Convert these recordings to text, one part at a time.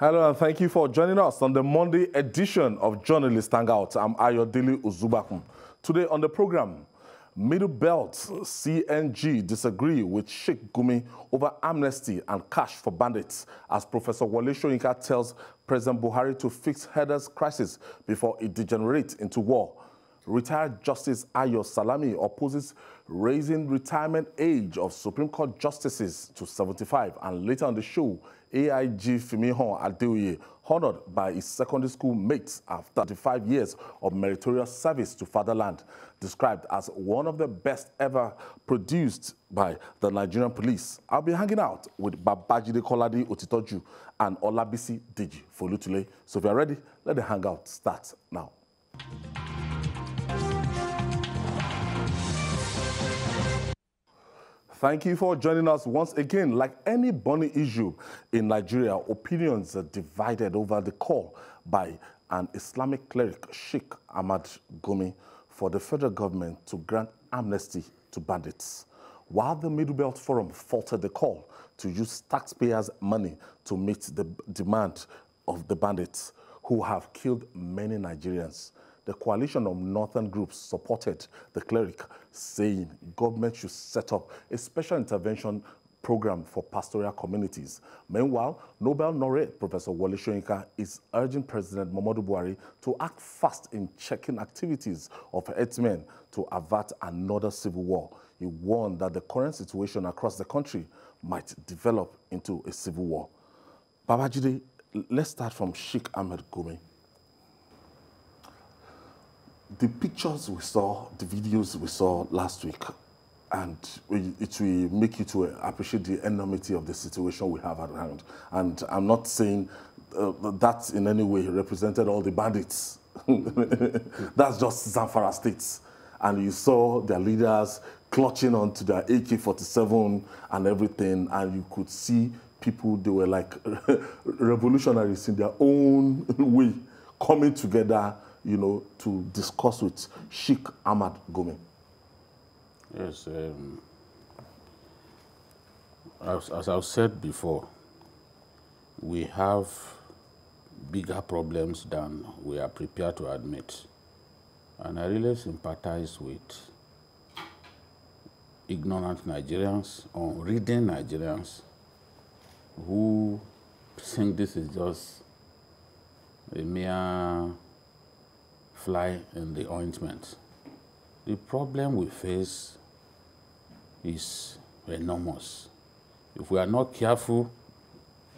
Hello and thank you for joining us on the Monday edition of Journalist Hangout. I'm Ayodele Uzubakun. Today on the program, Middle Belt CNG disagree with Sheikh Gumi over amnesty and cash for bandits as Professor Wole Soyinka tells President Buhari to fix headers crisis before it degenerates into war. Retired Justice Ayo Salami opposes raising retirement age of Supreme Court justices to 75. And later on the show, AIG Fimihon Adeoye, honored by his secondary school mates after 35 years of meritorious service to fatherland, described as one of the best ever produced by the Nigerian police. I'll be hanging out with Babajide Kolade Otitoju and Olabisi Deji Folutule. So if you're ready, let the hangout start now. Thank you for joining us once again. Like any burning issue in Nigeria, opinions are divided over the call by an Islamic cleric, Sheikh Ahmad Gumi, for the federal government to grant amnesty to bandits. While the Middle Belt Forum faltered the call to use taxpayers' money to meet the demand of the bandits who have killed many Nigerians, the coalition of northern groups supported the cleric, saying government should set up a special intervention program for pastoral communities. Meanwhile, Nobel laureate Professor Wole Soyinka is urging President Muhammadu Buhari to act fast in checking activities of herdsmen to avert another civil war. He warned that the current situation across the country might develop into a civil war. Babajide, let's start from Sheikh Ahmed Gumi. The pictures we saw, the videos we saw last week, and it will make you to appreciate the enormity of the situation we have around. And I'm not saying that in any way represented all the bandits. That's just Zamfara states. And you saw their leaders clutching onto their AK-47 and everything, and you could see people, they were like revolutionaries in their own way, coming together, you know, to discuss with Sheikh Ahmad Gumi. Yes, as I've said before, we have bigger problems than we are prepared to admit. And I really sympathize with ignorant Nigerians, or reading Nigerians, who think this is just a mere fly in the ointment. The problem we face is enormous. If we are not careful,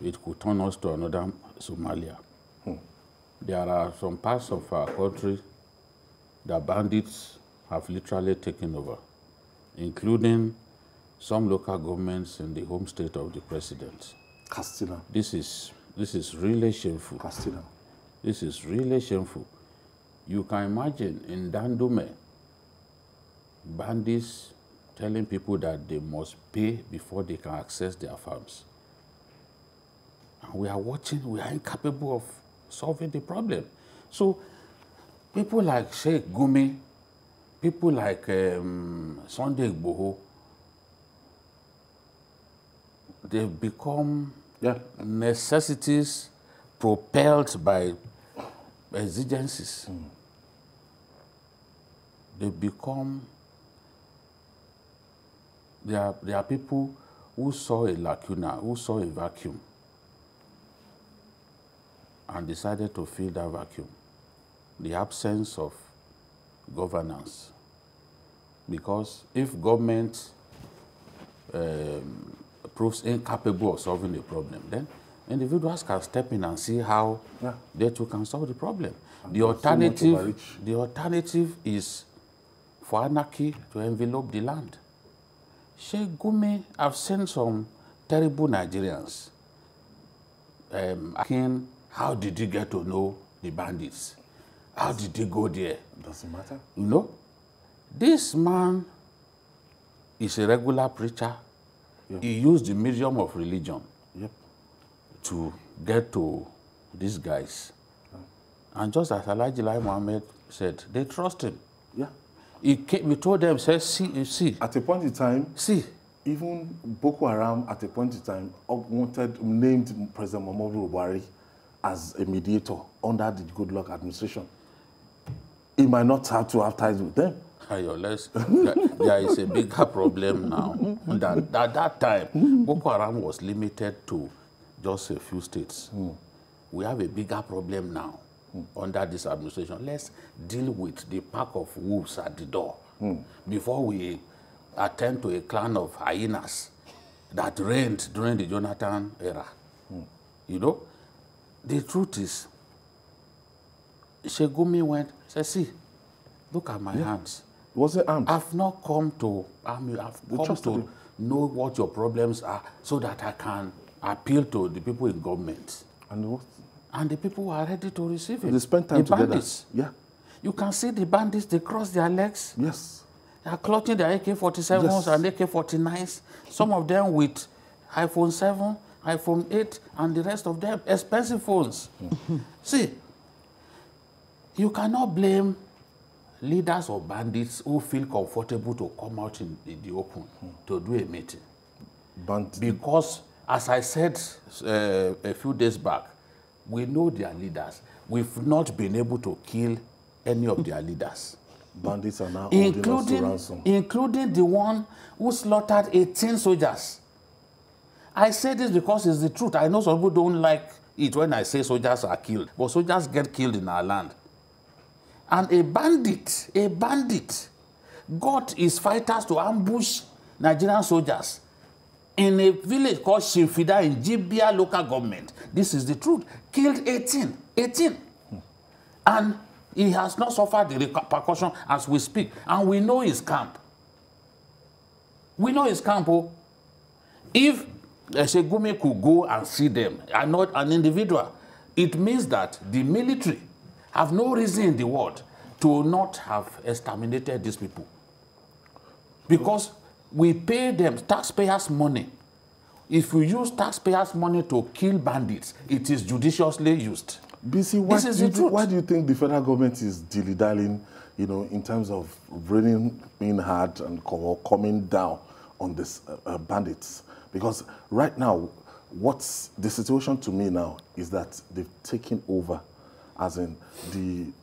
it could turn us to another Somalia. There are some parts of our country that bandits have literally taken over, including some local governments in the home state of the president. Castilla. This is really shameful. Castilla. This is really shameful. You can imagine in Dandume, bandits telling people that they must pay before they can access their farms. And we are watching, we are incapable of solving the problem. So people like Sheikh Gumi, people like Sunday Igboho, they've become necessities propelled by exigencies. They become, there are people who saw a lacuna, who saw a vacuum, and decided to fill that vacuum. The absence of governance. Because if government proves incapable of solving the problem, then individuals can step in and see how they too can solve the problem. The alternative is for anarchy to envelope the land. Sheikh Gumi, I've seen some terrible Nigerians asking, how did you get to know the bandits? How did you go there? Doesn't matter. You know, this man is a regular preacher. He used the medium of religion to get to these guys. And just as Alhaji Lai Mohammed said, they trust him. He told them, said, see. At a point in time, even Boko Haram, at a point in time, named President Muhammadu Buhari as a mediator under the Goodluck administration, he might not have to have ties with them. There is a bigger problem now. At that time, Boko Haram was limited to just a few states. We have a bigger problem now under this administration. Let's deal with the pack of wolves at the door before we attend to a clan of hyenas that reigned during the Jonathan era. You know, the truth is, Shegumi went, said, see, look at my hands. Was it armed? I've not come to, I've come to know what your problems are so that I can appeal to the people in government. And what? And the people are ready to receive it. They spend time together. Bandits. Yeah. You can see the bandits, they cross their legs. Yes. They are clutching their AK-47s Yes. and AK-49s. Some of them with iPhone 7, iPhone 8, and the rest of them expensive phones. See, you cannot blame leaders of bandits who feel comfortable to come out in the open to do a meeting. Because, as I said a few days back, we know their leaders. We've not been able to kill any of their leaders. Bandits are now holding us to ransom. Including the one who slaughtered 18 soldiers. I say this because it's the truth. I know some people don't like it when I say soldiers are killed, but soldiers get killed in our land. And a bandit got his fighters to ambush Nigerian soldiers in a village called Shimfida in Jibia local government. This is the truth. Killed 18. And he has not suffered the repercussion as we speak. And we know his camp. We know his camp. Oh. If Shegumi could go and see them, and not an individual, it means that the military have no reason in the world to not have exterminated these people. Because we pay them taxpayers' money. If we use taxpayers' money to kill bandits, it is judiciously used. BC, why do you think the federal government is dilly-dallying, you know, in terms of raining in hard and coming down on these bandits? Because right now, what's the situation to me now is that they've taken over, as in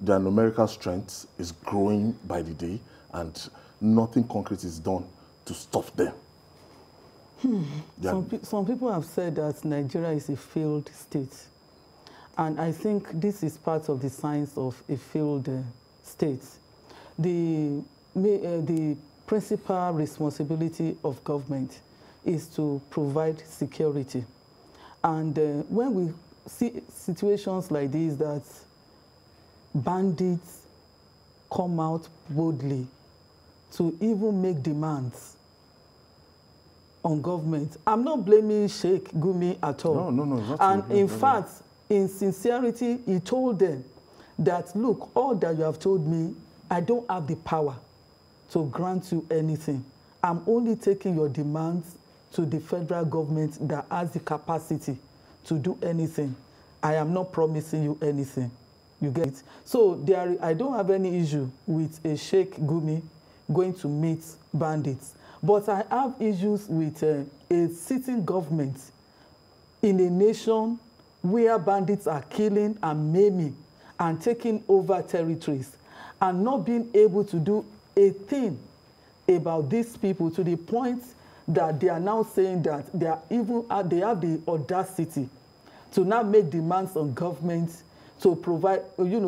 their numerical strength is growing by the day, and nothing concrete is done to stop them. Some people have said that Nigeria is a failed state. And I think this is part of the signs of a failed state. The principal responsibility of government is to provide security. And when we see situations like this, that bandits come out boldly to even make demands on government, I'm not blaming Sheikh Gumi at all. No. And in fact, in sincerity, he told them that, look, all that you have told me, I don't have the power to grant you anything. I'm only taking your demands to the federal government that has the capacity to do anything. I am not promising you anything. You get it? So I don't have any issue with a Sheikh Gumi going to meet bandits. But I have issues with a sitting government in a nation where bandits are killing and maiming and taking over territories and not being able to do a thing about these people, to the point that they are now saying that they have the audacity to now make demands on government to provide,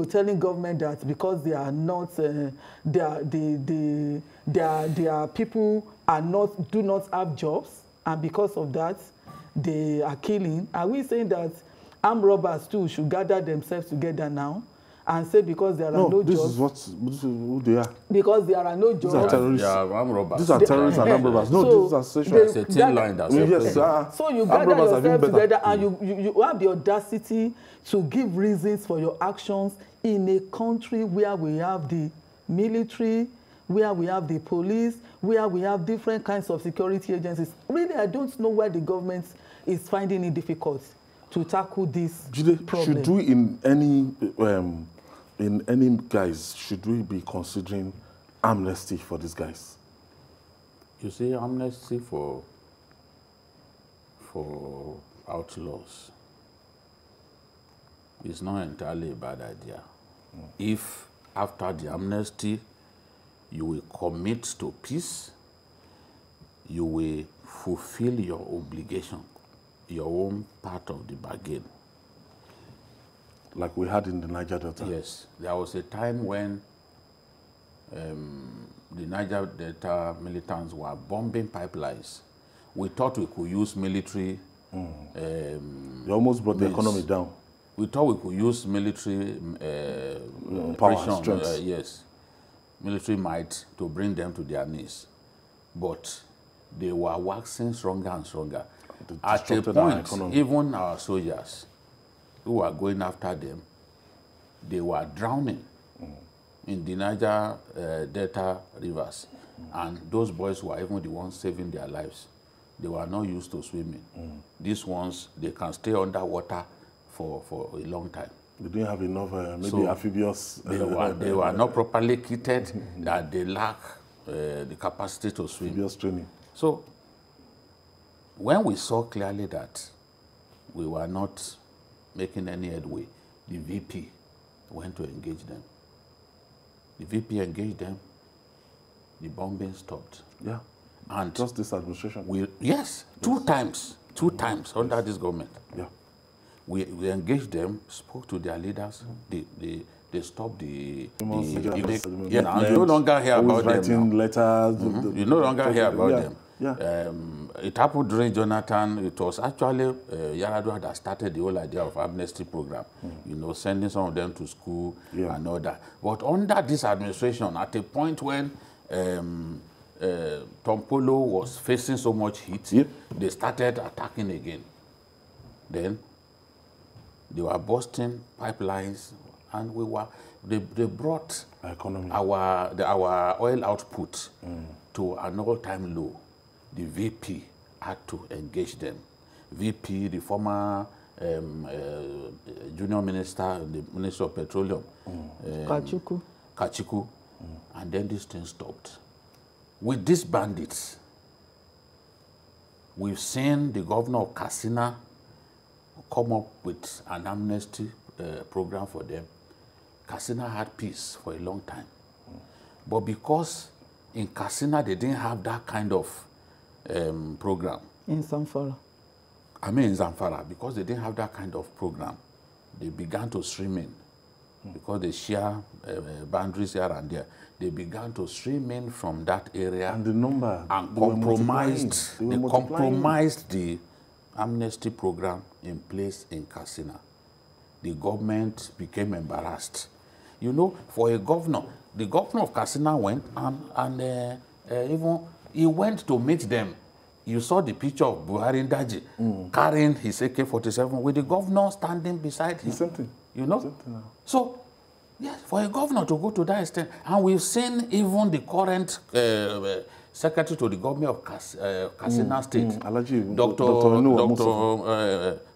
telling government that because they are not, their people do not have jobs, and because of that, they are killing. Are we saying that armed robbers too should gather themselves together now and say because there are no jobs? This is who they are. Because there are no jobs. These are terrorists. They are armed robbers. These are terrorists and armed robbers. No, these are it's a thin line that's yes, so you gather yourself together and you have the audacity to give reasons for your actions in a country where we have the military, where we have the police, where we have different kinds of security agencies. Really, I don't know why the government is finding it difficult to tackle this problem. Should we, in any guys, should we be considering amnesty for these guys? You see, amnesty for outlaws It's not entirely a bad idea. If after the amnesty, you will commit to peace, you will fulfill your obligation, your own part of the bargain. Like we had in the Niger Delta. Yes, there was a time when the Niger Delta militants were bombing pipelines. We thought we could use military. They almost brought the economy down. We thought we could use military Power, strength. yes, military might to bring them to their knees. But they were waxing stronger and stronger. At a point, even our soldiers who were going after them, they were drowning in the Niger Delta rivers. And those boys were even the ones saving their lives. They were not used to swimming. These ones, they can stay underwater for a long time. They didn't have enough, maybe amphibious. They were not properly kitted, that they lack the capacity to swim. Amphibious training. So, when we saw clearly that we were not making any headway, the VP went to engage them. The VP engaged them, the bombing stopped. Yeah. And just this administration. Yes, two times under this government. Yeah. We engaged them, spoke to their leaders. They stopped the you no longer hear about them. Letters. You no longer hear about them. Yeah. It happened during Jonathan. It was actually Yaradua that started the whole idea of amnesty program. You know, sending some of them to school and all that. But under this administration, at a point when Tompolo was facing so much heat, they started attacking again. Then they were busting pipelines, and they brought our oil output to an all-time low. The VP had to engage them. VP, the former junior minister, the Minister of Petroleum, Kachiku, and then this thing stopped. With these bandits, we've seen the governor of Katsina come up with an amnesty program for them. Katsina had peace for a long time. But because in Katsina they didn't have that kind of program. In Zamfara. I mean in Zamfara, because they didn't have that kind of program, they began to stream in. Because they share boundaries here and there. They began to stream in from that area. And the number. And compromised the amnesty program in place in Katsina. The government became embarrassed. You know, for a governor, the governor of Katsina went and even he went to meet them. You saw the picture of Buhari Daji carrying his AK-47 with the governor standing beside him. The same thing. You know? So, yes, for a governor to go to that extent, and we've seen even the current secretary to the government of Katsina State, Dr.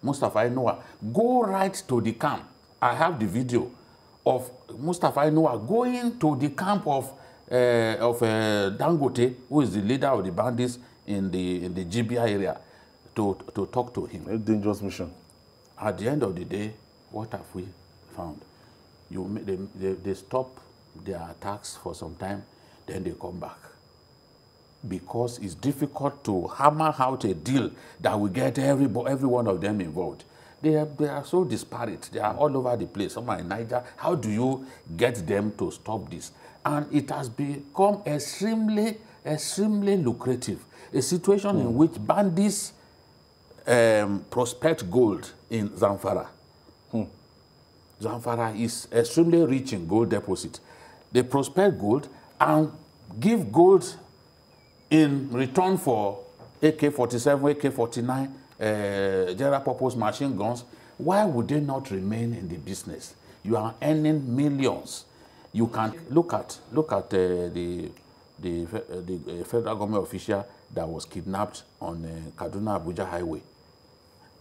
Mustafa Inua, go right to the camp. I have the video of Mustafa Inua going to the camp of Dangote, who is the leader of the bandits in the GBI area, to talk to him. A dangerous mission. At the end of the day, what have we found? They stop their attacks for some time, then they come back. Because it's difficult to hammer out a deal that will get every one of them involved. They are so disparate. They are all over the place. Some are in Niger. How do you get them to stop this? And it has become extremely lucrative. A situation in which bandits prospect gold in Zamfara. Zamfara is extremely rich in gold deposit. They prospect gold and give gold in return for AK-47, AK-49, general purpose machine guns. Why would they not remain in the business? You are earning millions. You can look at the federal government official that was kidnapped on Kaduna-Abuja highway,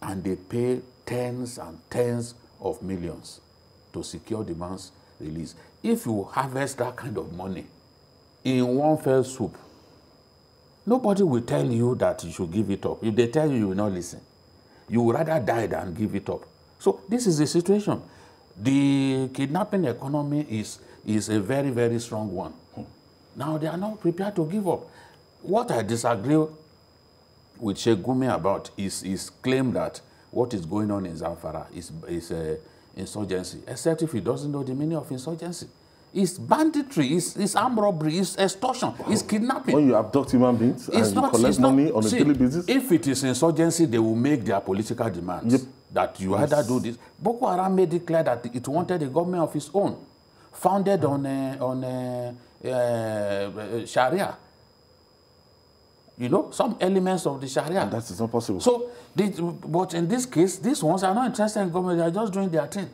and they pay tens and tens of millions to secure the man's release. If you harvest that kind of money in one fell swoop, nobody will tell you that you should give it up. If they tell you, you will not listen. You would rather die than give it up. So this is the situation. The kidnapping economy is a very, very strong one. Now they are not prepared to give up. What I disagree with Sheikh Gumi about is claim that what is going on in Zamfara is insurgency, except if he doesn't know the meaning of insurgency. It's banditry, it's armed robbery, it's extortion, it's kidnapping. When you abduct human beings and you collect money on a daily basis? If it is insurgency, they will make their political demands. That you either do this. Boko Haram made it clear that it wanted a government of its own, founded on Sharia. You know, some elements of the Sharia. And that is not possible. So, but in this case, these ones are not interested in government, they are just doing their thing.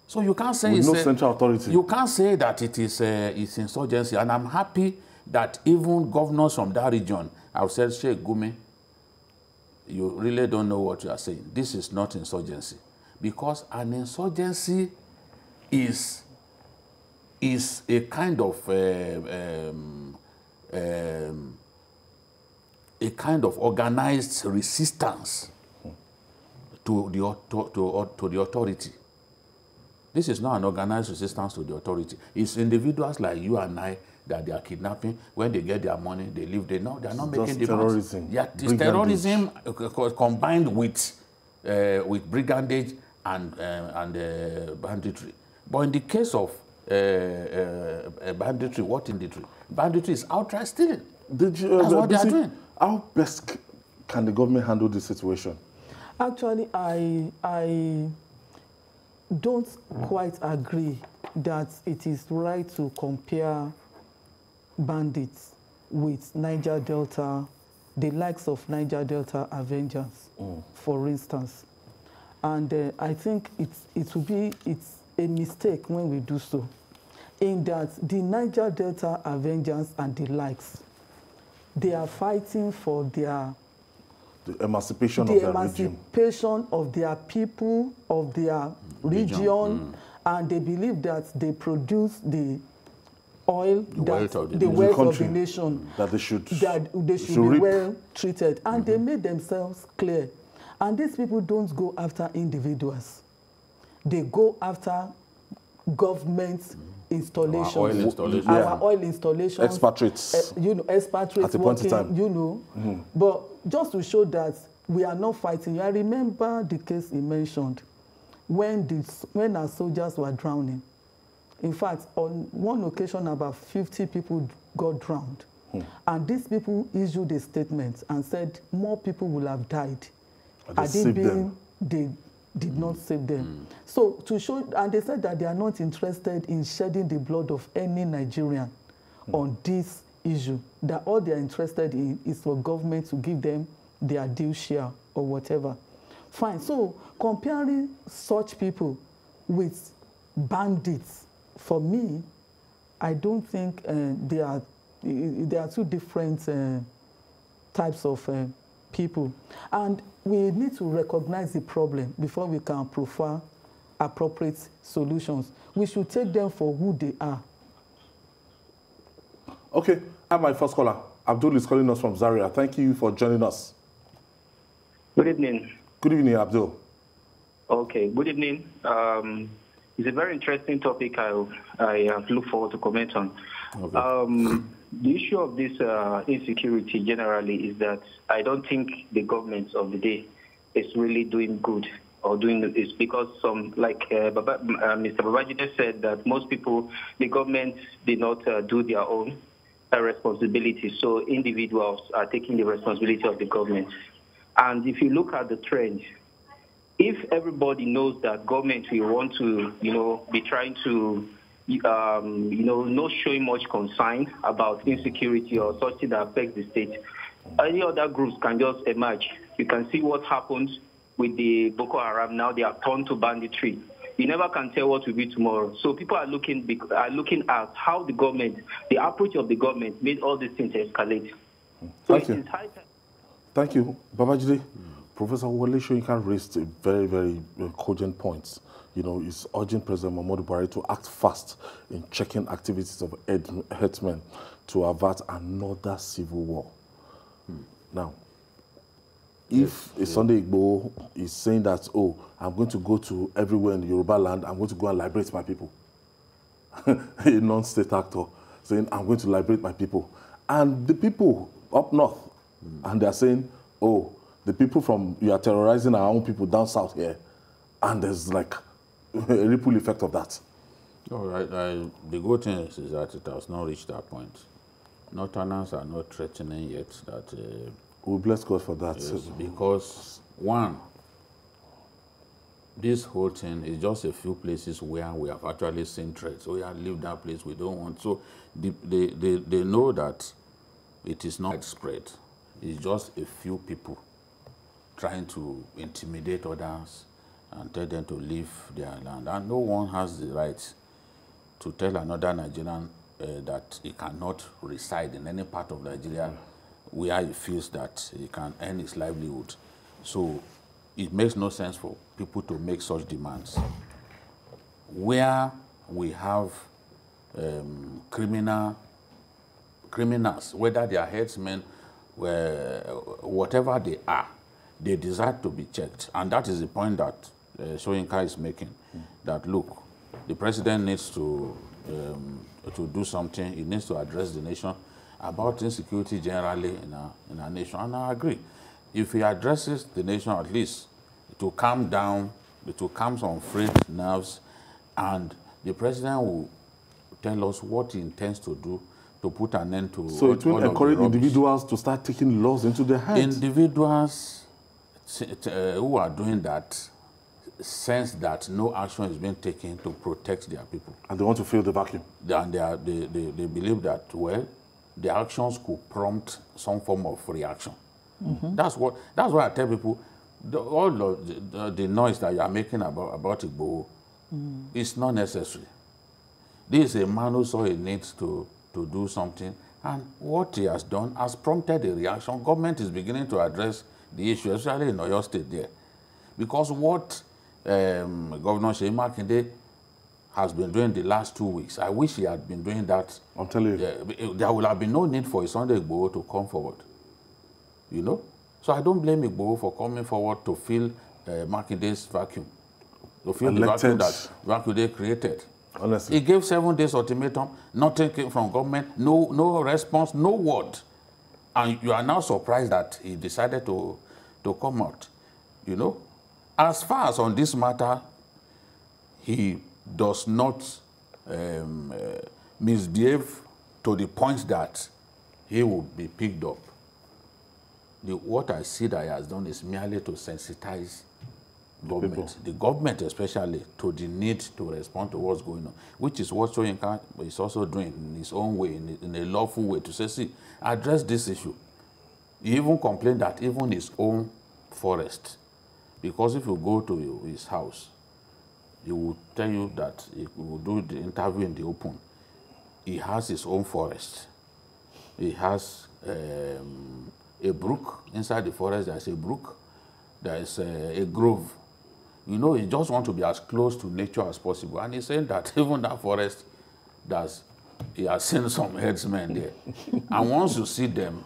So you can't say with no central authority. You can't say that it is it's insurgency. And I'm happy that even governors from that region have said, Sheikh Gumi, you really don't know what you are saying. This is not insurgency. Because an insurgency is a kind of organized resistance to the authority. This is not an organized resistance to the authority. It's individuals like you and I that they are kidnapping. When they get their money, they leave. They are not making demands. Terrorism. Yeah, it's terrorism combined with brigandage and banditry. But in the case of banditry, what banditry? Banditry is outright stealing. That's what they are doing. How best can the government handle this situation? Actually, I don't quite agree that it is right to compare bandits with Niger Delta, the likes of Niger Delta Avengers, for instance. And I think it's a mistake when we do so, in that the Niger Delta Avengers and the likes, they are fighting for the emancipation of their people, of their region, and they believe that they produce the oil, the wealth of the nation, that they should be well treated, and they made themselves clear. And these people don't go after individuals; they go after government installations, our oil installations, expatriates, expatriates working, But just to show that we are not fighting. I remember the case he mentioned when our soldiers were drowning. In fact, on one occasion, about 50 people got drowned. And these people issued a statement and said more people will have died had it been they did not save them. So to show, and they said that they are not interested in shedding the blood of any Nigerian on this issue, that all they are interested in is for government to give them their due share or whatever. Fine. So comparing such people with bandits, for me, I don't think they are two different types of people. And we need to recognize the problem before we can prefer appropriate solutions. We should take them for who they are. Okay, I'm my first caller. Abdul is calling us from Zaria. Thank you for joining us. Good evening. Good evening, Abdul. Okay, good evening. It's a very interesting topic I look forward to comment on. Okay. The issue of this insecurity generally is that I don't think the government of the day is really doing good or doing this, because Mr. Babajide said that most people, the government did not do their own responsibility. So individuals are taking the responsibility of the government. And if you look at the trend, if everybody knows that government will want to, be trying to, not showing much concern about insecurity or something that affects the state, any other groups can just emerge. You can see what happened with the Boko Haram. Now they are turned to banditry. You never can tell what will be tomorrow. So people are looking at how the government, the approach of the government made all these things escalate. So Thank you. Thank you, Babajide. Professor Wole Soyinka raised a very, very cogent points. He's urging President Muhammadu Buhari to act fast in checking activities of herdsmen to avert another civil war. Now, If a Sunday Igbo is saying that, oh, I'm going to go to everywhere in Yoruba land, I'm going to go and liberate my people. A non-state actor saying, I'm going to liberate my people. And the people up north, and they're saying, oh, the people from, you are terrorizing our own people down south here. And there's like a ripple effect of that. All right. The good thing is that it has not reached that point. Northerners are not threatening yet that... we bless God for that. Yes, because, one, this whole thing is just a few places where we have actually seen threats. We have lived that place, we don't want. So they know that it is not spread. It's just a few people trying to intimidate others and tell them to leave their land. And no one has the right to tell another Nigerian that he cannot reside in any part of Nigeria where he feels that he can earn his livelihood. So it makes no sense for people to make such demands. Where we have criminals, whether they are headsmen, whatever they are, they deserve to be checked. And that is the point that Soyinka is making, that look, the president needs to do something. He needs to address the nation about insecurity generally in our nation. And I agree. If he addresses the nation, at least it will calm down, it will calm some frayed nerves, and the president will tell us what he intends to do to put an end to so it will encourage individuals to start taking laws into their hands. Individuals who are doing that sense that no action is being taken to protect their people. And they want to fill the vacuum. And they believe that, well, the actions could prompt some form of reaction. That's why I tell people, all of the noise that you are making about Igbo is not necessary. This is a man who saw a need to do something, and what he has done has prompted a reaction. Government is beginning to address the issue, especially in Oyo State there. Because what Governor Soyinka has been doing the last 2 weeks, I wish he had been doing that. I'm telling you. There will have been no need for a Sunday Igbo to come forward. You know? So I don't blame Igbo for coming forward to fill Makinde's vacuum. To fill the vacuum that Makinde created. Honestly. He gave 7 days ultimatum, nothing came from government, no response, no word. And you are now surprised that he decided to come out. You know? As far as on this matter, he does not misbehave to the point that he would be picked up. What I see that he has done is merely to sensitize government, the government especially, to the need to respond to what's going on, which is what Soyinka is also doing in his own way, in a lawful way, to say, see, address this issue. He even complained that even his own forest, because if you go to his house, he will tell you that he will do the interview in the open. He has his own forest. He has a brook. Inside the forest, there's a brook. There's a grove. You know, he just wants to be as close to nature as possible. And he's saying that even that forest, he has seen some headsmen there. And once you see them,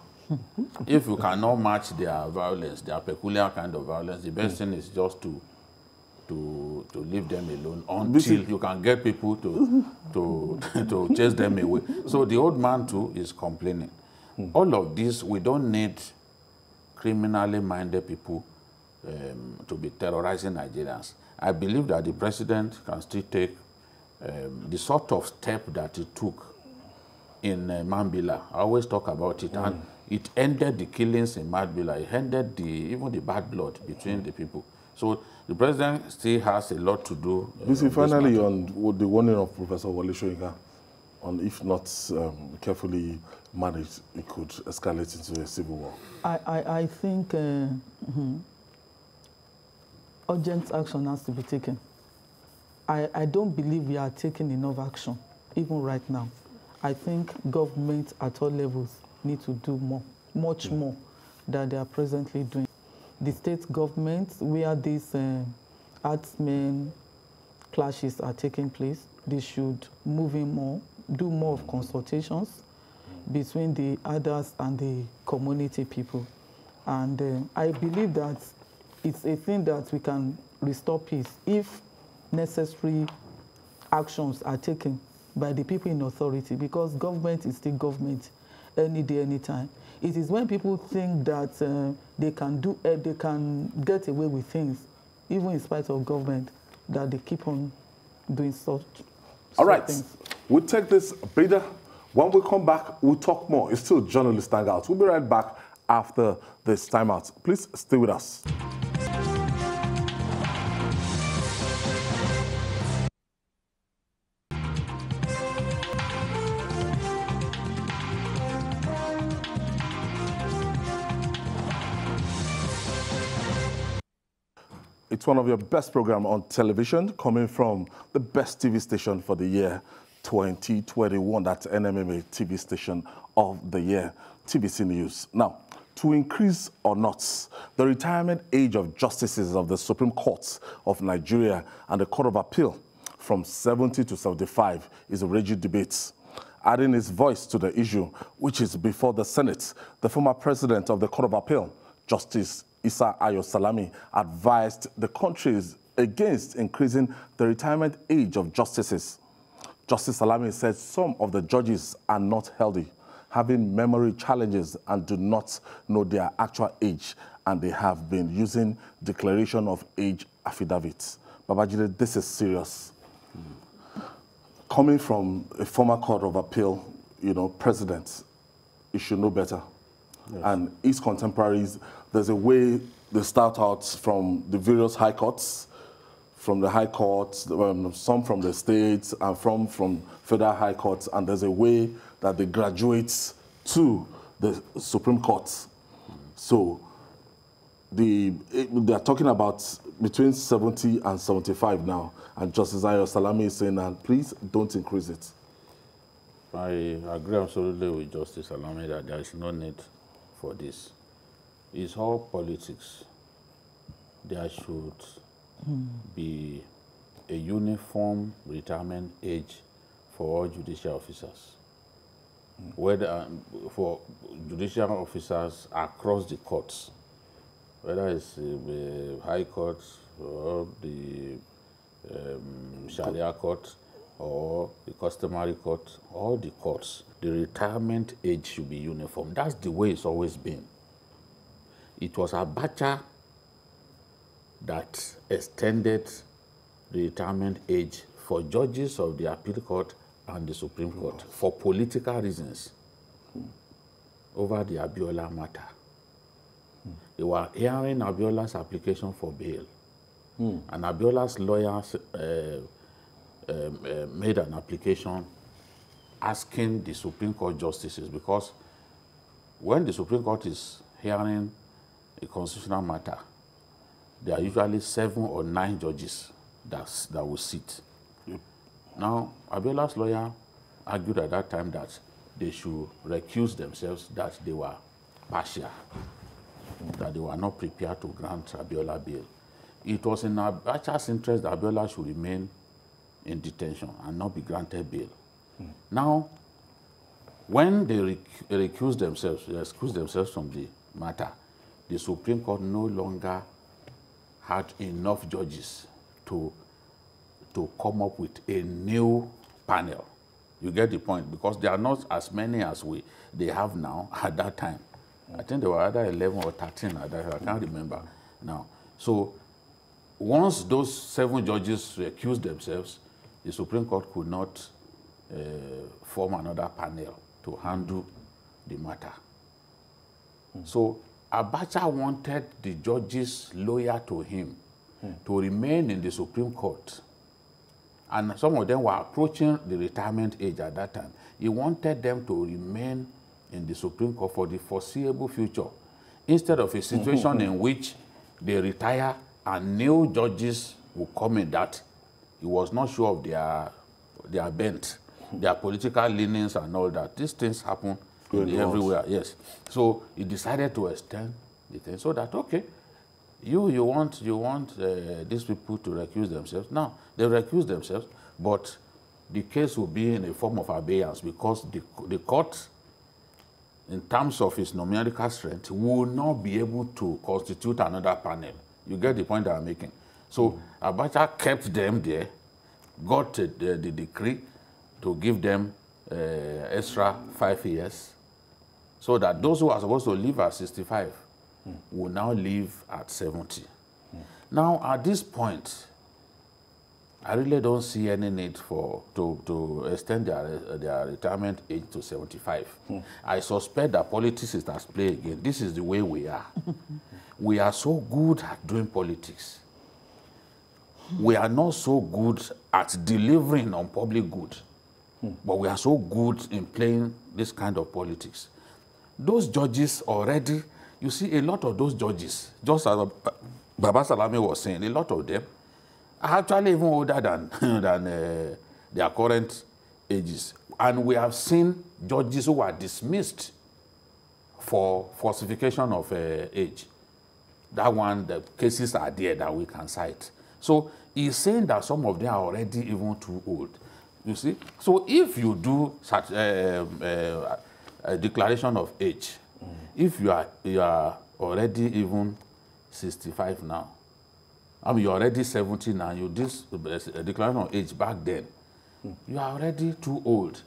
if you cannot match their violence, their peculiar kind of violence, the best thing is just to leave them alone until you can get people to chase them away. So the old man too is complaining. All of this, we don't need criminally minded people to be terrorizing Nigerians. I believe that the president can still take the sort of step that he took in Mambila. I always talk about it, and it ended the killings in Mambila. It ended even the bad blood between the people. So the president still has a lot to do. Finally, on the warning of Professor Wole Soyinka, on if not carefully managed, it could escalate into a civil war. I think urgent action has to be taken. I don't believe we are taking enough action, even right now. I think government at all levels need to do more, much more than they are presently doing. The state government, where these herdsmen clashes are taking place, they should move in more, do more of consultations between the others and the community people. And I believe that it's a thing that we can restore peace if necessary actions are taken by the people in authority, because government is still government any day, anytime. It is when people think that they can get away with things, even in spite of government, that they keep on doing such All right, things. we'll take this breather. When we come back, we'll talk more. It's still Journalist Hangout. We'll be right back after this timeout. Please stay with us. It's one of your best programs on television, coming from the best TV station for the year 2021. That's NMMA TV station of the year, TVC News. Now, to increase or not the retirement age of justices of the Supreme Court of Nigeria and the Court of Appeal from 70 to 75 is a raging debate. Adding his voice to the issue, which is before the Senate, the former president of the Court of Appeal, Justice Isa Ayo Salami, advised the countries against increasing the retirement age of justices. Justice Salami said some of the judges are not healthy, having memory challenges, and do not know their actual age, and they have been using declaration of age affidavits. Babajide, this is serious. Coming from a former Court of Appeal, president, you should know better. Yes. And his contemporaries, there's a way they start out from the various high courts, from the high courts, some from the states, and from federal high courts, and there's a way that they graduate to the Supreme Court. So they are talking about between 70 and 75 now, and Justice Ayo Salami is saying, please don't increase it. I agree absolutely with Justice Salami that there is no need for this. It's all politics. There should be a uniform retirement age for all judicial officers. Whether for judicial officers across the courts, whether it's the High Court or the Sharia Court or the Customary Court, all the courts, the retirement age should be uniform. That's the way it's always been. It was Abacha that extended the retirement age for judges of the Appeal Court and the Supreme Court for political reasons over the Abiola matter. They were hearing Abiola's application for bail, and Abiola's lawyers made an application asking the Supreme Court justices, because when the Supreme Court is hearing a constitutional matter, there are usually 7 or 9 judges that will sit. Yep. Now, Abiola's lawyer argued at that time that they should recuse themselves, that they were partial, that they were not prepared to grant Abiola bail. It was in Abacha's interest that Abiola should remain in detention and not be granted bail. Now, when they excused themselves from the matter, the Supreme Court no longer had enough judges to come up with a new panel. You get the point? Because there are not as many as they have now at that time. I think there were either 11 or 13 at that time. I can't remember now. So once those 7 judges recused themselves, the Supreme Court could not form another panel to handle the matter. So Abacha wanted the judges loyal to him to remain in the Supreme Court. And some of them were approaching the retirement age at that time. He wanted them to remain in the Supreme Court for the foreseeable future, instead of a situation in which they retire and new judges will come in that he was not sure of their bent, their political leanings and all that. These things happen everywhere, yes. So he decided to extend the thing so that, okay, you want these people to recuse themselves. Now, they recuse themselves, but the case will be in a form of abeyance, because the court in terms of his numerical strength, will not be able to constitute another panel. You get the point that I'm making. So Abacha kept them there, got the decree to give them extra 5 years, so that those who are supposed to live at 65 will now live at 70. Now, at this point, I really don't see any need to extend their retirement age to 75. I suspect that politics is at play again. This is the way we are. We are so good at doing politics. We are not so good at delivering on public good, but we are so good in playing this kind of politics. Those judges already, you see, a lot of those judges, just as Baba Salami was saying, a lot of them are actually even older than their current ages. And we have seen judges who are dismissed for falsification of age. That one, the cases are there that we can cite. So he's saying that some of them are already even too old. You see? So if you do such a declaration of age, if you are already even 65 now, I mean, you're already 70 now, you did a declaration of age back then, you are already too old.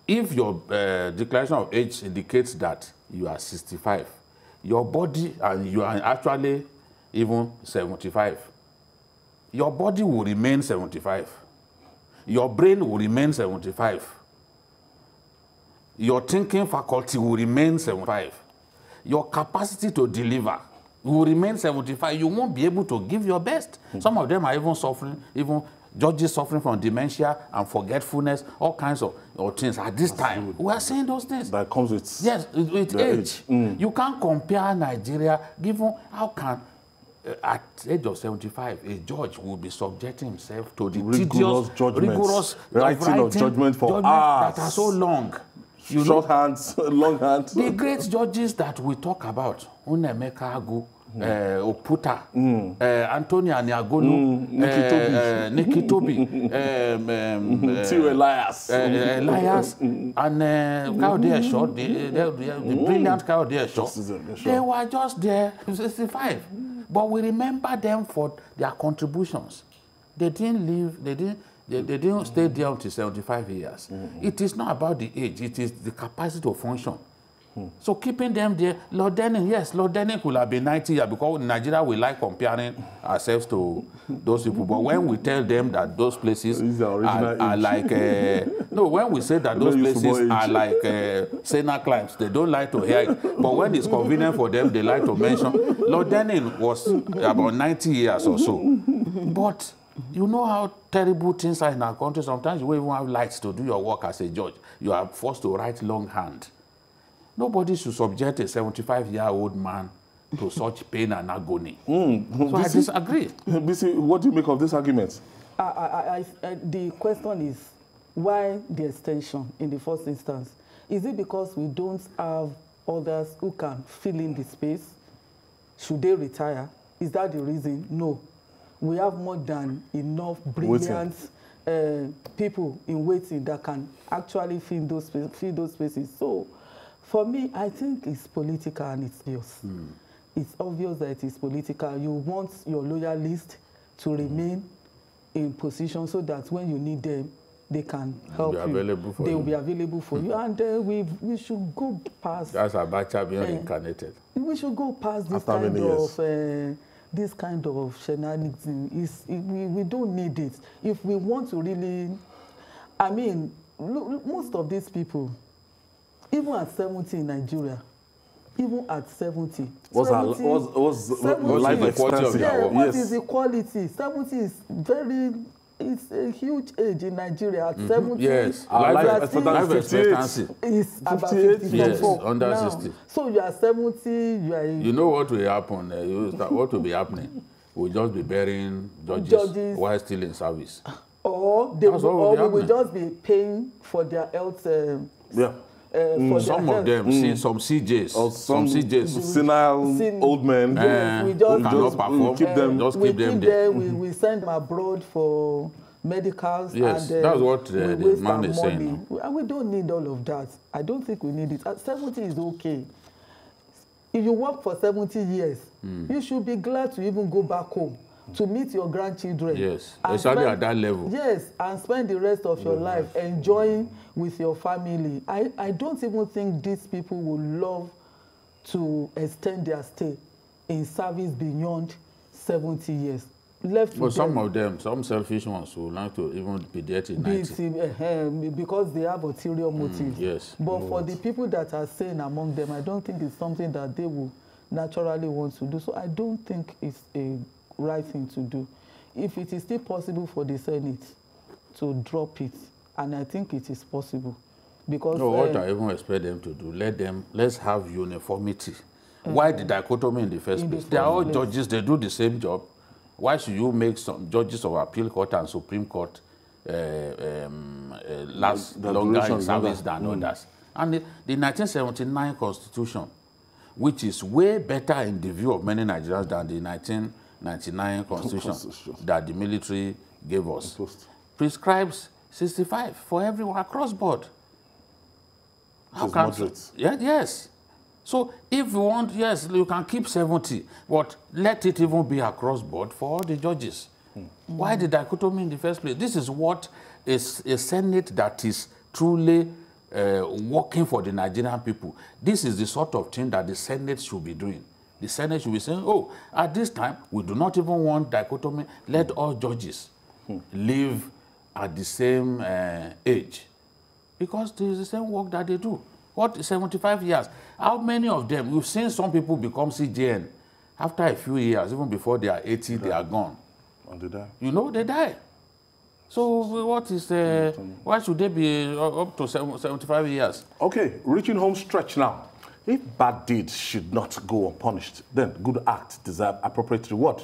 If your declaration of age indicates that you are 65, your body, and you are actually even 75, your body will remain 75. Your brain will remain 75. Your thinking faculty will remain 75. Your capacity to deliver will remain 75. You won't be able to give your best. Some of them are even suffering, even judges suffering from dementia and forgetfulness, all kinds of things. At this time, we are seeing those things. That comes with, yes, with age. You can't compare Nigeria, given how can, at the age of 75, a judge will be subjecting himself to the rigorous writing of judgment for hours. That are so long. Short hands, long hands. The great judges that we talk about, Unemeka Agu, Oputa, Antonia Niagonu, Nikki Tobi, Elias, and Kaudia Short, the brilliant Kaudia Short. They were just there, 65. But we remember them for their contributions. They didn't leave, they didn't stay there until 75 years. It is not about the age, it is the capacity to function. So keeping them there, Lord Denning, yes, Lord Denning could have been 90 years, because in Nigeria we like comparing ourselves to those people. But when we tell them that those places are like, no, when we say that those places are like Sena climbs, they don't like to hear it. But when it's convenient for them, they like to mention. Lord Denning was about 90 years or so. But you know how terrible things are in our country. Sometimes you won't even have lights to do your work as a judge. You are forced to write longhand. Nobody should subject a 75-year-old man to such pain and agony. So I disagree. BC, what do you make of this argument? The question is, why the extension in the first instance? Is it because we don't have others who can fill in the space? Should they retire? Is that the reason? No. We have more than enough brilliant people in waiting that can actually fill those spaces. So, for me, I think it's political and it's obvious. It's obvious that it is political. You want your loyalists to remain in position so that when you need them, they can help you. They will be available for you. And we should go past... That's Abacha being reincarnated. We should go past this kind of shenanigans. We don't need it. If we want to really... I mean, look, most of these people, even at 70 in Nigeria, even at 70. What's life expensive? Yeah, what is equality? 70 is it's a huge age in Nigeria. At 70, yes, life expectancy is about 54. Yes, under now, 60. So you are 70, you are... You know what will happen? What will be happening? We'll just be burying judges while still in service. Or we will just be paying for their health... some of them, see some CJs, or some senile old men we just cannot perform. Keep them there. We send them abroad for medicals. Yes, and that's what the man is money. saying. And we don't need all of that. I don't think we need it. 70 is okay. If you work for 70 years, you should be glad to even go back home to meet your grandchildren. Yes, especially at that level. Yes, and spend the rest of your life enjoying with your family. I don't even think these people would love to extend their stay in service beyond 70 years. But some of them, some selfish ones would like to even be there till 90. Because they have ulterior motives. Yes. But for the people that are sane among them, I don't think it's something that they will naturally want to do. So I don't think it's a right thing to do. If it is still possible for the Senate to drop it, and I think it is possible, because no, what I even expect them to do, let's have uniformity. Why the dichotomy in the first place? They are all judges, they do the same job. Why should you make some judges of appeal court and Supreme Court last longer in service than others? And the 1979 Constitution, which is way better in the view of many Nigerians than the 1999 Constitution that the military gave us, prescribes 65 for everyone across board. How can yes. So if you want, yes, you can keep 70, but let it even be across board for all the judges. Why the dichotomy in the first place? This is what is a Senate that is truly working for the Nigerian people. This is the sort of thing that the Senate should be doing. The Senate should be saying, oh, at this time, we do not even want dichotomy. Let all judges live at the same age. Because there is the same work that they do. What, 75 years? How many of them? We've seen some people become CJN. After a few years, even before they are 80, they are gone. And they die. You know, they die. So what is, why should they be up to 75 years? Okay, reaching home stretch now. If bad deeds should not go unpunished, then good acts deserve appropriate reward.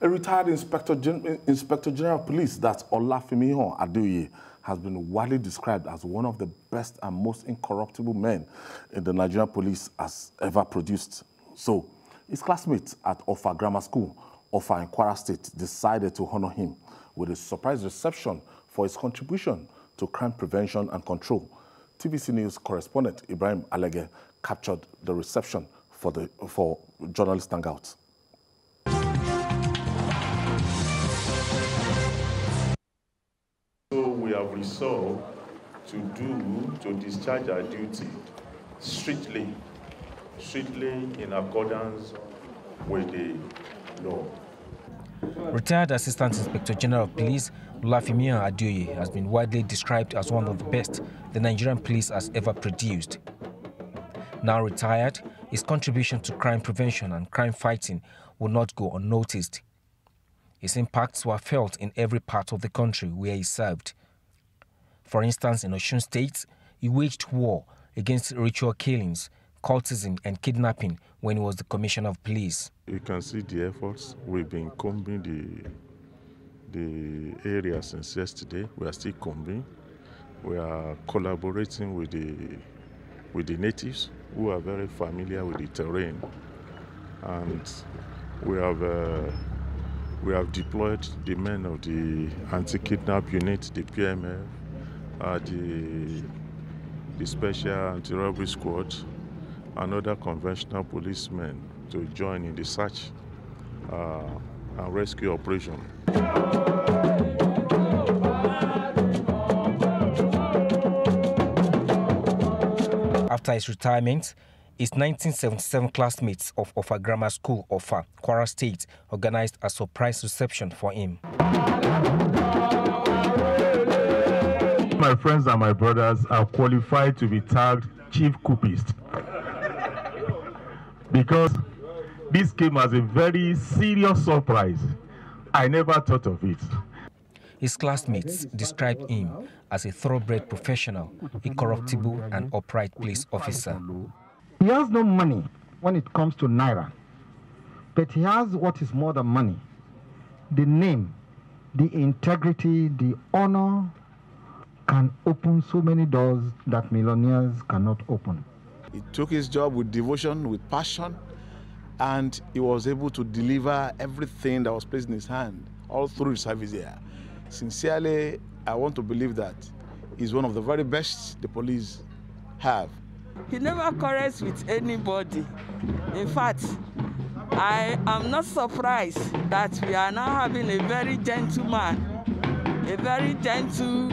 A retired Inspector General of Police, that's Olafimihan Adeoye, has been widely described as one of the best and most incorruptible men in the Nigerian police has ever produced. So, his classmates at Offa Grammar School, Offa in Kwara State, decided to honor him with a surprise reception for his contribution to crime prevention and control. TVC News correspondent Ibrahim Alege captured the reception for Journalist Hangout. So we have resolved to discharge our duty strictly in accordance with the law. Retired Assistant Inspector General of Police Olafimihan Adeoye has been widely described as one of the best the Nigerian police has ever produced. Now retired, his contribution to crime prevention and crime fighting will not go unnoticed. His impacts were felt in every part of the country where he served. For instance, in Osun State, he waged war against ritual killings, cultism and kidnapping when he was the Commissioner of Police. You can see the efforts. We've been combing the area since yesterday. We are still combing. We are collaborating with the natives who are very familiar with the terrain. And we have deployed the men of the anti-kidnap unit, the PMF, the Special Anti-Robbery Squad, and other conventional policemen to join in the search and rescue operation. After his retirement, his 1977 classmates of Offa Grammar School, Offa, Kwara State, organized a surprise reception for him. My friends and my brothers are qualified to be tagged chief coupist, because this came as a very serious surprise. I never thought of it. His classmates described him as a thoroughbred professional, a corruptible and upright police officer. He has no money when it comes to Naira, but he has what is more than money: the name, the integrity, the honor can open so many doors that millionaires cannot open. He took his job with devotion, with passion, and he was able to deliver everything that was placed in his hand all through his service here. Sincerely, I want to believe that he's one of the very best the police have. He never quarrels with anybody. In fact, I am not surprised that we are now having a very gentle man, a very gentle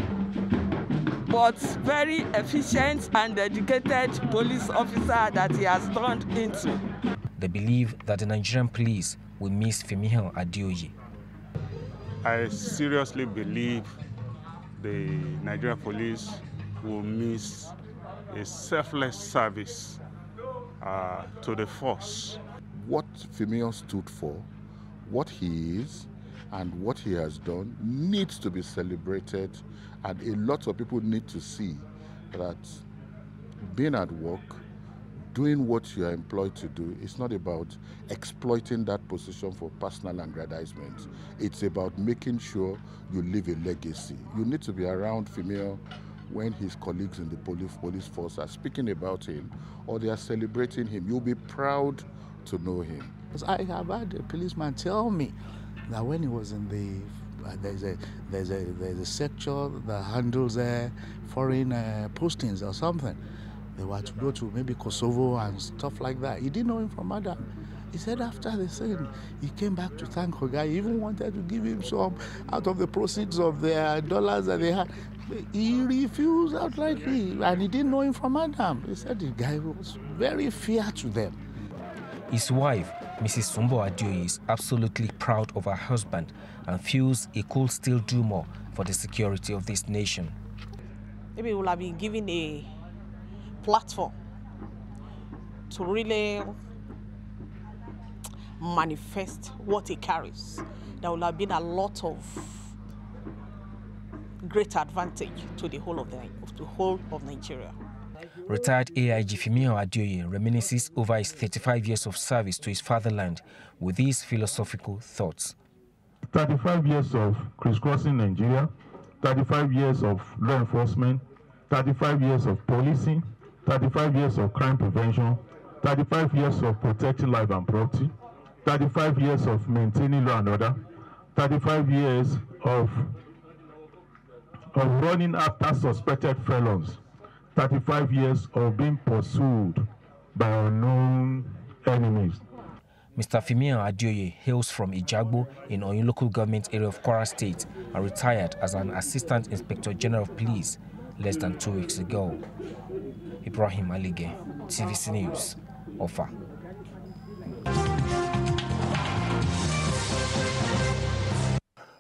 but very efficient and dedicated police officer that he has turned into. They believe that the Nigerian police will miss Femi Adeoye. I seriously believe the Nigerian police will miss a selfless service to the force. What Femi stood for, what he is, and what he has done needs to be celebrated, and a lot of people need to see that being at work, doing what you are employed to do, is not about exploiting that position for personal aggrandizement. It's about making sure you leave a legacy. You need to be around Femi when his colleagues in the police force are speaking about him or they are celebrating him. You'll be proud to know him. I have had a policeman tell me that when he was in the there's a sector that handles foreign postings or something. They were to go to maybe Kosovo and stuff like that. He didn't know him from Adam. He said after the thing, he came back to thank Oga. He even wanted to give him some out of the proceeds of their dollars that they had. He refused outrightly, and he didn't know him from Adam. He said the guy was very fair to them. His wife, Mrs. Sumbo Adeoye, is absolutely proud of her husband and feels he could still do more for the security of this nation. Maybe we will have been given a platform to really manifest what he carries. There will have been a lot of great advantage to the whole of Nigeria. Retired AIG Femi Adeoye reminisces over his 35 years of service to his fatherland with these philosophical thoughts. 35 years of crisscrossing Nigeria, 35 years of law enforcement, 35 years of policing, 35 years of crime prevention, 35 years of protecting life and property, 35 years of maintaining law and order, 35 years of running after suspected felons, 35 years of being pursued by unknown enemies. Mr. Femi Adeoye hails from Ijagbo in Oyo local government area of Kwara State and retired as an Assistant Inspector General of Police less than 2 weeks ago. Ibrahim Alige, TVC News, Offa.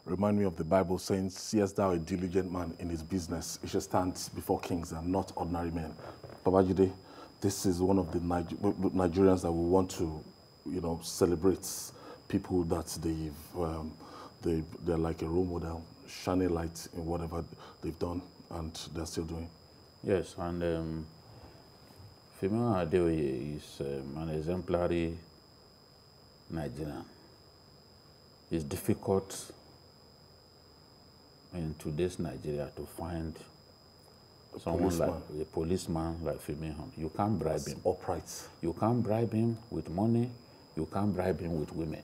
Remind me of the Bible saying, seest thou a diligent man in his business, he shall stand before kings and not ordinary men. Babajide, this is one of the Nigerians that we want to, celebrate people that they're like a role model, shining light in whatever they've done and they're still doing. Yes, and Femi Adeoye is an exemplary Nigerian. It's difficult in today's Nigeria to find someone like a policeman like Femi. You can't bribe him. Upright. You can't bribe him with money. You can't bribe him with women.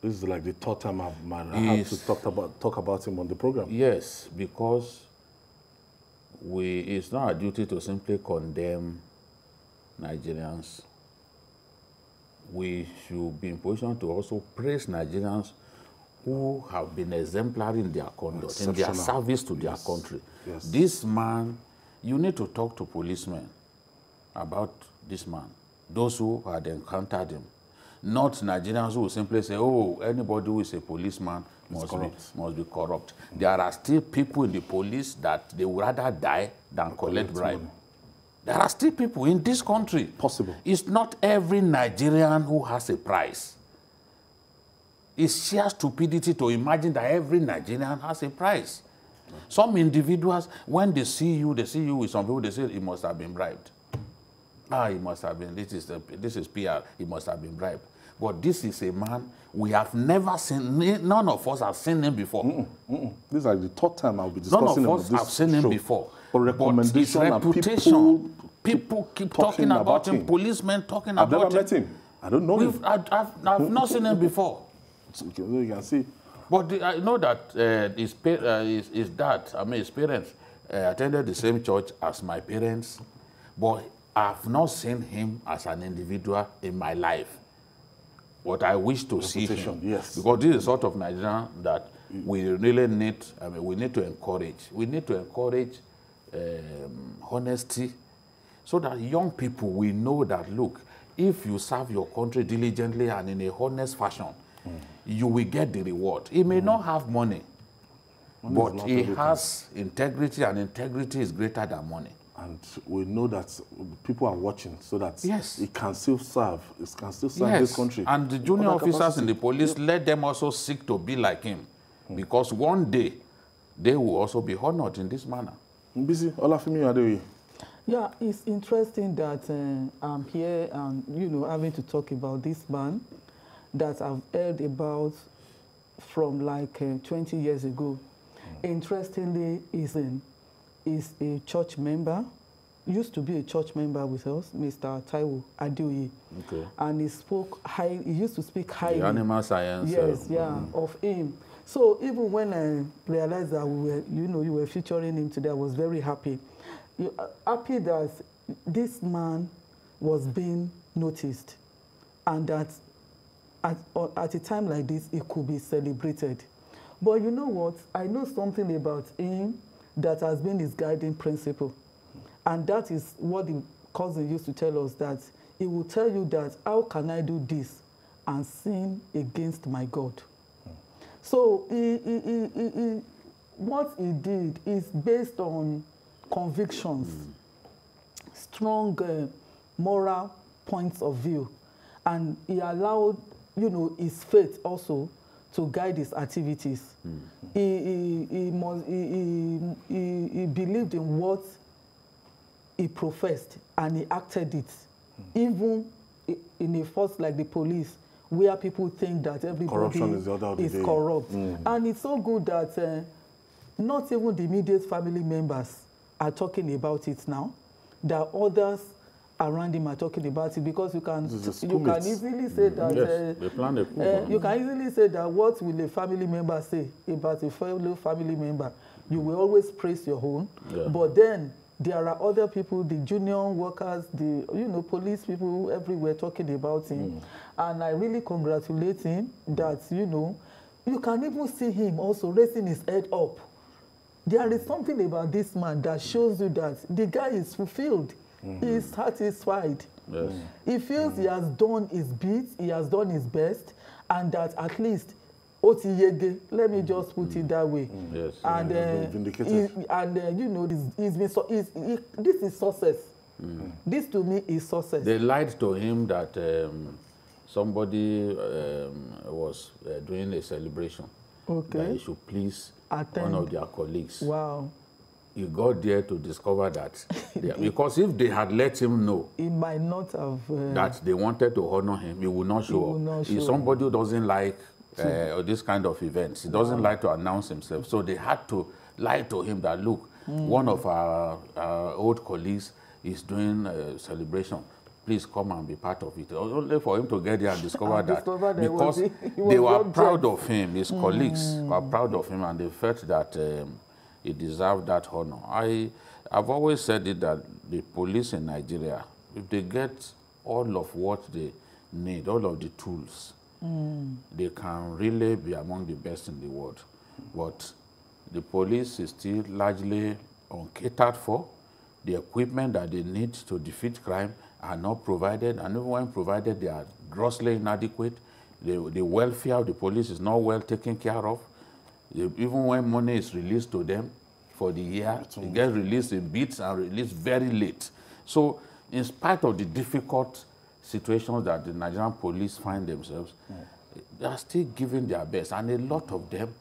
This is like the third time I've had to talk about him on the program. Yes, because it's not our duty to simply condemn Nigerians. We should be in position to also praise Nigerians who have been exemplary in their conduct, in their service to their country. Yes. This man, you need to talk to policemen about this man, those who had encountered him. Not Nigerians who will simply say, oh, anybody who is a policeman must be corrupt. There are still people in the police that they would rather die than collect bribe. There are still people in this country. Possible. It's not every Nigerian who has a price. It's sheer stupidity to imagine that every Nigerian has a price. Some individuals, when they see you with some people, they say he must have been bribed. He must have been, this is PR, he must have been bribed. But this is a man we have never seen, none of us have seen him before. This is like the third time I'll be discussing none of us have seen him before. But his reputation, people keep talking about him, policemen talking about him. I've never met him. I don't know him. I've not seen him before. Okay, you can see But I know that his dad, I mean his parents, attended the same church as my parents, but I've not seen him as an individual in my life. What I wish to see him, yes. Because this is sort of Nigeria that we really need, I mean, we need to encourage. We need to encourage honesty so that young people will know that, look, if you serve your country diligently and in a honest fashion, you will get the reward. He may not have money, but he has integrity, and integrity is greater than money. And we know that people are watching so that yes. it can still serve. It can still serve this country. And the junior officers in the police, let them also seek to be like him. Because one day, they will also be honored in this manner. Busy, Olafemi Adeoye. Yeah, it's interesting that I'm here and, you know, having to talk about this man that I've heard about from like 20 years ago. Interestingly, is a church member, used to be a church member with us, Mr. Taiwo Adeoye. Okay. And he used to speak highly. The animal science. Yes, of him. So even when I realized that you were featuring him today, I was very happy. Happy that this man was being noticed, and that at a time like this, it could be celebrated. But you know what? I know something about him that has been his guiding principle. And that is what the cousin used to tell us, that he will tell you that, how can I do this and sin against my God? So what he did is based on convictions, strong moral points of view. And he allowed, you know, his faith also to guide his activities. He believed in what he professed, and he acted it. Even in a force like the police, where people think that everybody is corrupt. And it's so good that not even the immediate family members are talking about it now, that others around him are talking about it, because you can easily say that you can easily say that what will a family member say about a fellow family member? You will always praise your own, but then there are other people, the junior workers, the police people everywhere talking about him, and I really congratulate him that you can even see him also raising his head up. There is something about this man that shows you that the guy is fulfilled. He is satisfied. Yes. He feels he has done his bit, he has done his best, and that at least, let me just put it that way. Yes. And this is success. This to me is success. They lied to him that somebody was doing a celebration. Okay. That he should please one of their colleagues. Wow. He got there to discover that. Because if they had let him know, he might not have that they wanted to honor him, he would not show up. He's somebody who doesn't like this kind of events. He doesn't like to announce himself. So they had to lie to him that, look, one of our old colleagues is doing a celebration. Please come and be part of it. Only for him to get there and discover that. Because they were proud of him, his colleagues were proud of him, and they felt that he deserved that honor. I've always said it that the police in Nigeria, if they get all of what they need, all of the tools, they can really be among the best in the world. But the police is still largely uncatered for. The equipment that they need to defeat crime are not provided, and even when provided, they are grossly inadequate. The welfare of the police is not well taken care of. Even when money is released to them for the year, it gets released in bits and released very late. So in spite of the difficult situations that the Nigerian police find themselves, they are still giving their best, and a lot of them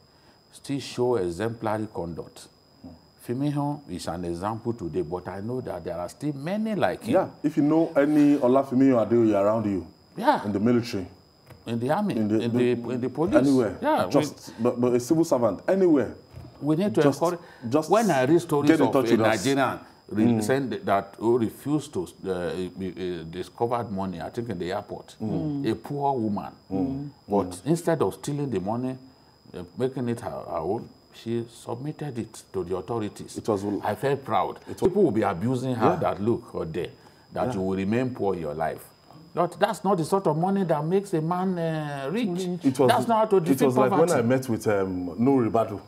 still show exemplary conduct. Fimiho is an example today, but I know that there are still many like him. Yeah, if you know any Olafemi Adeoye around you, in the military, in the army, in the police, anywhere, but a civil servant, anywhere. We need to encourage. When I read stories of a Nigerian saying that who refused to discovered money, I think in the airport, a poor woman, but instead of stealing the money, making it her own, she submitted it to the authorities. It was. I felt proud. People will be abusing her that look or there, that you will remain poor in your life. But that's not the sort of money that makes a man rich. That's not how to defeat poverty. It was like when I met with Nuri Badu,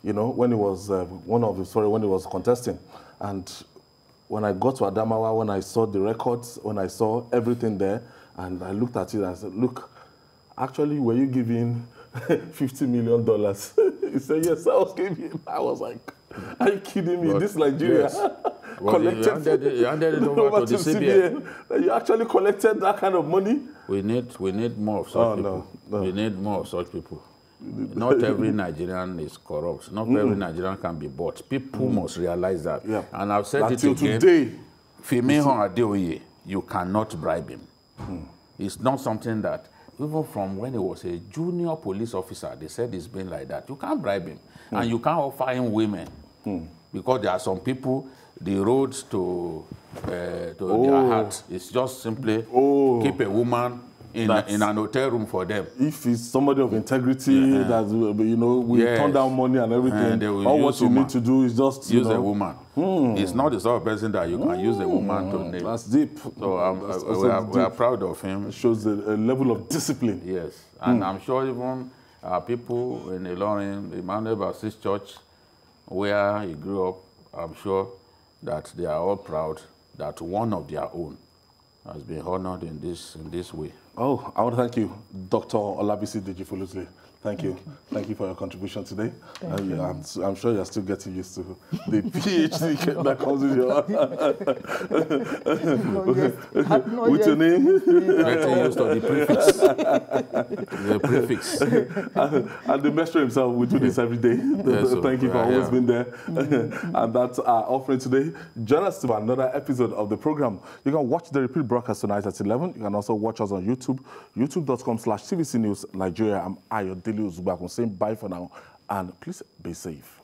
you know, when he was when he was contesting, and when I got to Adamawa, when I saw the records, when I saw everything there, and I looked at it and I said, look, actually, were you giving $50 million? He said, yes, I was giving. I was like, are you kidding me? But this Nigeria yes. collected you handed it over to the CBN. You actually collected that kind of money? We need more of such people. No. We need more of such people. Not every Nigerian is corrupt. Not every Nigerian can be bought. People must realize that. Yeah. And I've said it again. Today, Fimeho Adeoye, you cannot bribe him. It's not something that, even from when he was a junior police officer, they said it's been like that. You can't bribe him. And you can't offer him women. Because there are some people, the roads to their heart is just simply keep a woman in an hotel room for them. If it's somebody of integrity, that you know, we turn down money and everything, all what you need to do is just use a woman. It's not the sort of person that you can use a woman to name. That's deep. So we are proud of him. It shows a level of discipline. Yes, and I'm sure even people in Ilorin, Emmanuel Baptist Church, where he grew up, I'm sure that they are all proud that one of their own has been honored in this way. Oh, I want to thank you, Dr. Olabisi Deji-Foluzle. Thank you. Thank you for your contribution today. I'm sure you're still getting used to the PhD that comes with your... With your name? Getting used to the prefix. The prefix. And the maestro himself will do this every day. Thank you for always being there. And that's our offering today. Join us to another episode of the program. You can watch the repeat broadcast tonight at 11. You can also watch us on YouTube, youtube.com/TVC News Nigeria. I'm Ayo Deli Uzubakun saying bye for now, and please be safe.